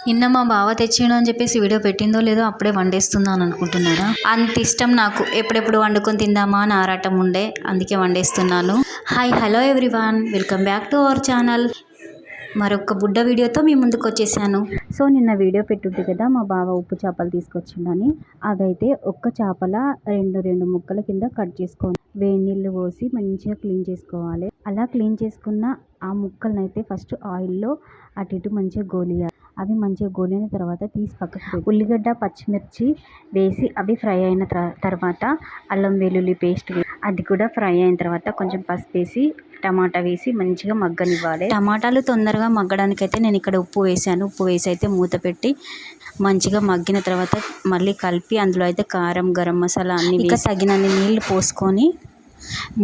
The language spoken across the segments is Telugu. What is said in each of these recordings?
నిన్న మా బావ తెచ్చిండు అని చెప్పేసి వీడియో పెట్టిందో లేదో అప్పుడే వండేస్తున్నాను అనుకుంటున్నారా? అంత ఇష్టం నాకు. ఎప్పుడెప్పుడు వండుకొని తిందామా అని ఆరాటం ఉండే, అందుకే వండేస్తున్నాను. Hi hello everyone, welcome back to our channel. మరొక బుడ్డ వీడియోతో మీ ముందుకు వచ్చేసాను. సో నిన్న వీడియో పెట్టుంటే కదా మా బావ ఉప్పు చేపలు తీసుకొచ్చిండని, అదైతే ఒక్క చేపల రెండు ముక్కల కింద కట్ చేసుకోవాలి. వేడి నీళ్ళు పోసి మంచిగా క్లీన్ చేసుకోవాలి. అలా క్లీన్ చేసుకున్న ఆ ముక్కలను అయితే ఫస్ట్ ఆయిల్లో అటు ఇటు మంచిగా గోలియాలి. అవి మంచిగా గోలిన తర్వాత తీసి పక్కకు ఉల్లిగడ్డ పచ్చిమిర్చి వేసి అవి ఫ్రై అయిన తర్వాత అల్లం వెల్లుల్లి పేస్ట్ అది కూడా ఫ్రై అయిన తర్వాత కొంచెం పసుపు వేసి టమాటా వేసి మంచిగా మగ్గనివ్వాలి. టమాటాలు తొందరగా మగ్గడానికి అయితే నేను ఇక్కడ ఉప్పు వేసాను. ఉప్పు వేసి అయితే మూత పెట్టి మంచిగా మగ్గిన తర్వాత మళ్ళీ కలిపి అందులో అయితే కారం గరం మసాలా అన్ని వేసి తగినన్ని నీళ్లు పోసుకొని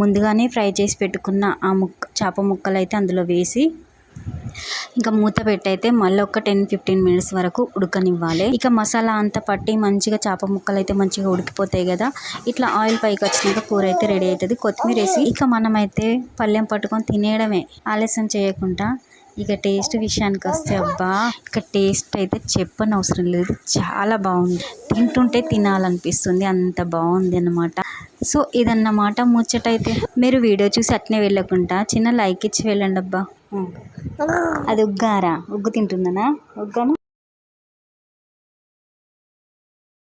ముందుగానే ఫ్రై చేసి పెట్టుకున్న ఆ చేప ముక్కలు అయితే అందులో వేసి ఇంకా మూత పెట్టయితే మళ్ళీ ఒక 10-15 మినిట్స్ వరకు ఉడకనివ్వాలి. ఇక మసాలా అంతా పట్టి మంచిగా చేప ముక్కలు అయితే మంచిగా ఉడికిపోతాయి కదా. ఇట్లా ఆయిల్ పైకి వచ్చినాక కూర అయితే రెడీ అవుతుంది. కొత్తిమీర వేసి ఇక మనమైతే పళ్ళెం పట్టుకొని తినేయడమే, ఆలస్యం చేయకుండా. ఇక టేస్ట్ విషయానికి వస్తే అబ్బా, ఇక టేస్ట్ అయితే చెప్పనవసరం లేదు, చాలా బాగుంది. తింటుంటే తినాలనిపిస్తుంది, అంత బాగుంది అన్నమాట. సో ఇదన్నమాట ముచ్చటైతే. మీరు వీడియో చూసి అట్నే వెళ్ళకుండా చిన్న లైక్ ఇచ్చి వెళ్ళండి అబ్బా. అది ఉగ్గారా? ఉగ్గు తింటుందనా? ఉగ్గాను